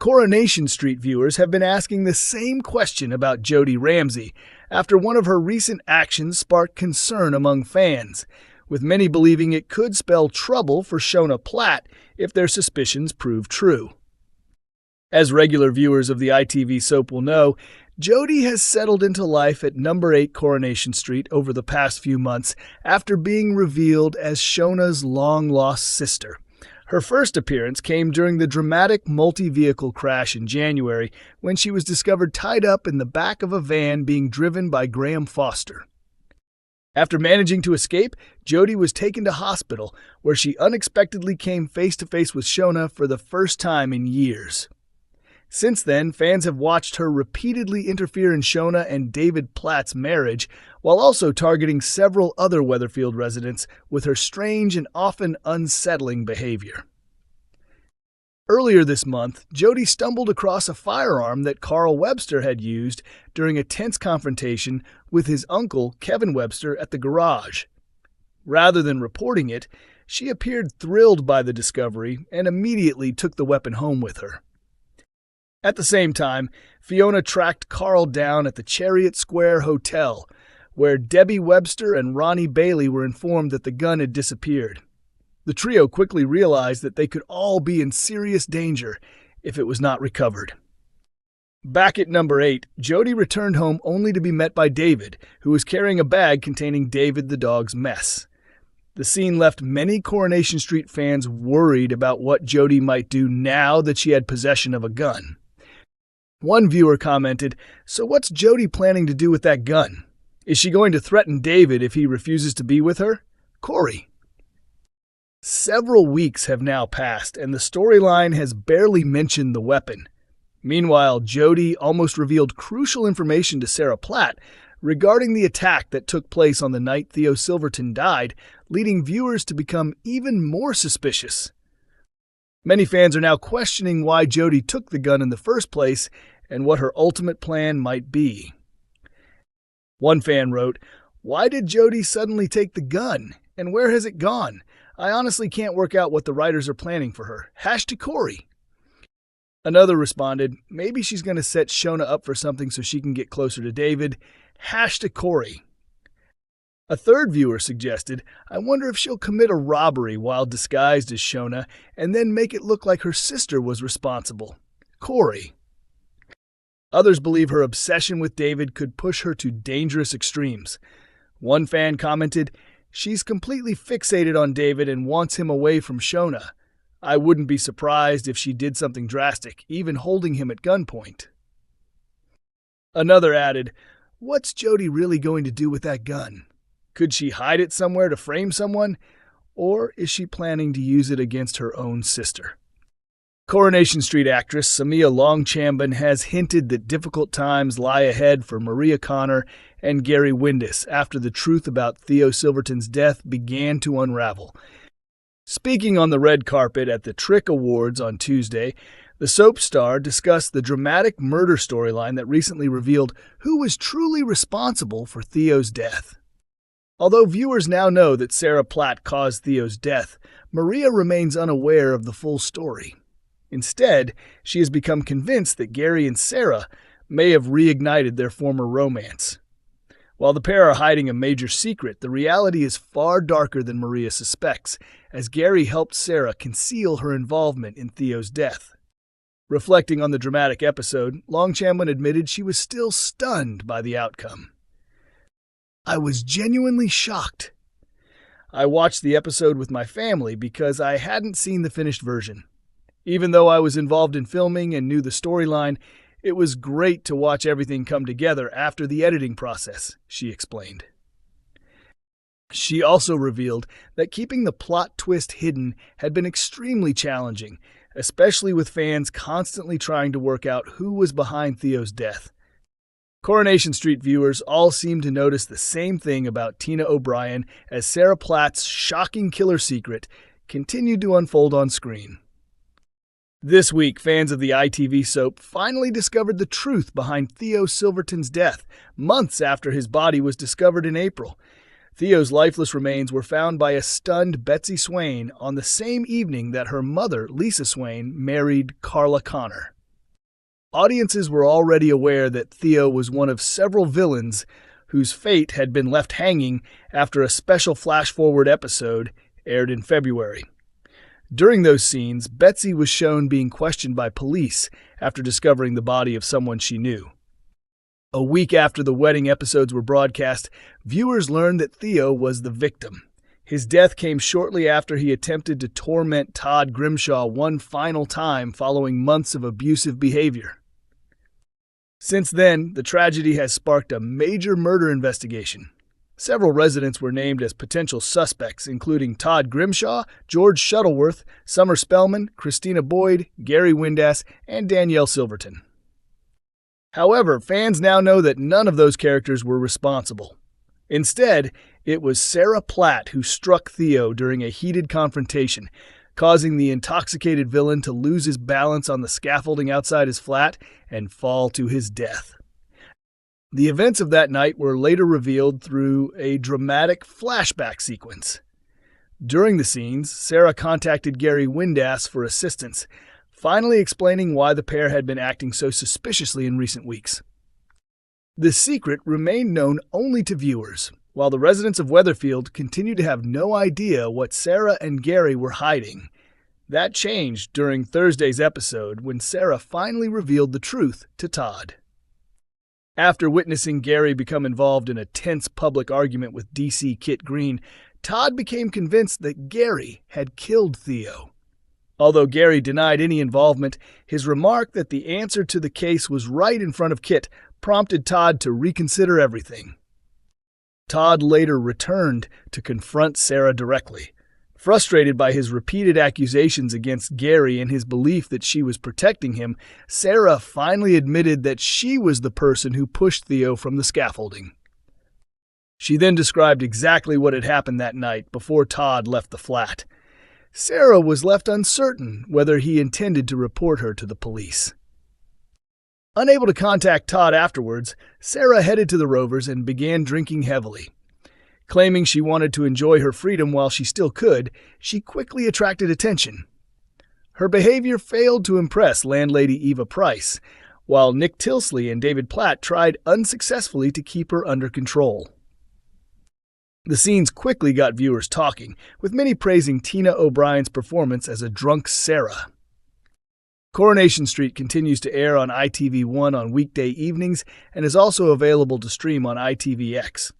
Coronation Street viewers have been asking the same question about Jodie Ramsey after one of her recent actions sparked concern among fans, with many believing it could spell trouble for Shona Platt if their suspicions prove true. As regular viewers of the ITV soap will know, Jodie has settled into life at number 8 Coronation Street over the past few months after being revealed as Shona's long-lost sister. Her first appearance came during the dramatic multi-vehicle crash in January when she was discovered tied up in the back of a van being driven by Graham Foster. After managing to escape, Jodie was taken to hospital, where she unexpectedly came face-to-face with Shona for the first time in years. Since then, fans have watched her repeatedly interfere in Shona and David Platt's marriage, while also targeting several other Weatherfield residents with her strange and often unsettling behavior. Earlier this month, Jodie stumbled across a firearm that Carl Webster had used during a tense confrontation with his uncle, Kevin Webster, at the garage. Rather than reporting it, she appeared thrilled by the discovery and immediately took the weapon home with her. At the same time, Fiona tracked Carl down at the Chariot Square Hotel, where Debbie Webster and Ronnie Bailey were informed that the gun had disappeared. The trio quickly realized that they could all be in serious danger if it was not recovered. Back at number 8, Jodie returned home only to be met by David, who was carrying a bag containing David the dog's mess. The scene left many Coronation Street fans worried about what Jodie might do now that she had possession of a gun. One viewer commented, "So what's Jodie planning to do with that gun? Is she going to threaten David if he refuses to be with her? Corrie." Several weeks have now passed, and the storyline has barely mentioned the weapon. Meanwhile, Jodie almost revealed crucial information to Sarah Platt regarding the attack that took place on the night Theo Silverton died, leading viewers to become even more suspicious. Many fans are now questioning why Jodie took the gun in the first place and what her ultimate plan might be. One fan wrote, "Why did Jodie suddenly take the gun? And where has it gone? I honestly can't work out what the writers are planning for her. # Corrie." Another responded, "Maybe she's going to set Shona up for something so she can get closer to David. # Corrie." A third viewer suggested, "I wonder if she'll commit a robbery while disguised as Shona and then make it look like her sister was responsible. Corrie." Others believe her obsession with David could push her to dangerous extremes. One fan commented, "She's completely fixated on David and wants him away from Shona. I wouldn't be surprised if she did something drastic, even holding him at gunpoint." Another added, "What's Jodie really going to do with that gun? Could she hide it somewhere to frame someone? Or is she planning to use it against her own sister?" Coronation Street actress Samia Longchamben has hinted that difficult times lie ahead for Maria Connor and Gary Windus after the truth about Theo Silverton's death began to unravel. Speaking on the red carpet at the Trick Awards on Tuesday, the soap star discussed the dramatic murder storyline that recently revealed who was truly responsible for Theo's death. Although viewers now know that Sarah Platt caused Theo's death, Maria remains unaware of the full story. Instead, she has become convinced that Gary and Sarah may have reignited their former romance. While the pair are hiding a major secret, the reality is far darker than Maria suspects, as Gary helped Sarah conceal her involvement in Theo's death. Reflecting on the dramatic episode, Longchamben admitted she was still stunned by the outcome. "I was genuinely shocked. I watched the episode with my family because I hadn't seen the finished version. Even though I was involved in filming and knew the storyline, it was great to watch everything come together after the editing process," she explained. She also revealed that keeping the plot twist hidden had been extremely challenging, especially with fans constantly trying to work out who was behind Theo's death. Coronation Street viewers all seem to notice the same thing about Tina O'Brien as Sarah Platt's shocking killer secret continued to unfold on screen. This week, fans of the ITV soap finally discovered the truth behind Theo Silverton's death, months after his body was discovered in April. Theo's lifeless remains were found by a stunned Betsy Swain on the same evening that her mother, Lisa Swain, married Carla Connor. audiences were already aware that Theo was one of several villains whose fate had been left hanging after a special flash-forward episode aired in February. During those scenes, Betsy was shown being questioned by police after discovering the body of someone she knew. A week after the wedding episodes were broadcast, viewers learned that Theo was the victim. His death came shortly after he attempted to torment Todd Grimshaw one final time following months of abusive behavior. Since then, the tragedy has sparked a major murder investigation. Several residents were named as potential suspects, including Todd Grimshaw, George Shuttleworth, Summer Spellman, Christina Boyd, Gary Windass, and Danielle Silverton. However, fans now know that none of those characters were responsible. Instead, it was Sarah Platt who struck Theo during a heated confrontation, causing the intoxicated villain to lose his balance on the scaffolding outside his flat and fall to his death. The events of that night were later revealed through a dramatic flashback sequence. During the scenes, Sarah contacted Gary Windass for assistance, finally explaining why the pair had been acting so suspiciously in recent weeks. The secret remained known only to viewers, while the residents of Weatherfield continued to have no idea what Sarah and Gary were hiding. That changed during Thursday's episode when Sarah finally revealed the truth to Todd. After witnessing Gary become involved in a tense public argument with DC Kit Green, Todd became convinced that Gary had killed Theo. Although Gary denied any involvement, his remark that the answer to the case was right in front of Kit prompted Todd to reconsider everything. Todd later returned to confront Sarah directly. Frustrated by his repeated accusations against Gary and his belief that she was protecting him, Sarah finally admitted that she was the person who pushed Theo from the scaffolding. She then described exactly what had happened that night before Todd left the flat. Sarah was left uncertain whether he intended to report her to the police. Unable to contact Todd afterwards, Sarah headed to the Rovers and began drinking heavily. Claiming she wanted to enjoy her freedom while she still could, she quickly attracted attention. Her behavior failed to impress landlady Eva Price, while Nick Tilsley and David Platt tried unsuccessfully to keep her under control. The scenes quickly got viewers talking, with many praising Tina O'Brien's performance as a drunk Sarah. Coronation Street continues to air on ITV1 on weekday evenings and is also available to stream on ITVX.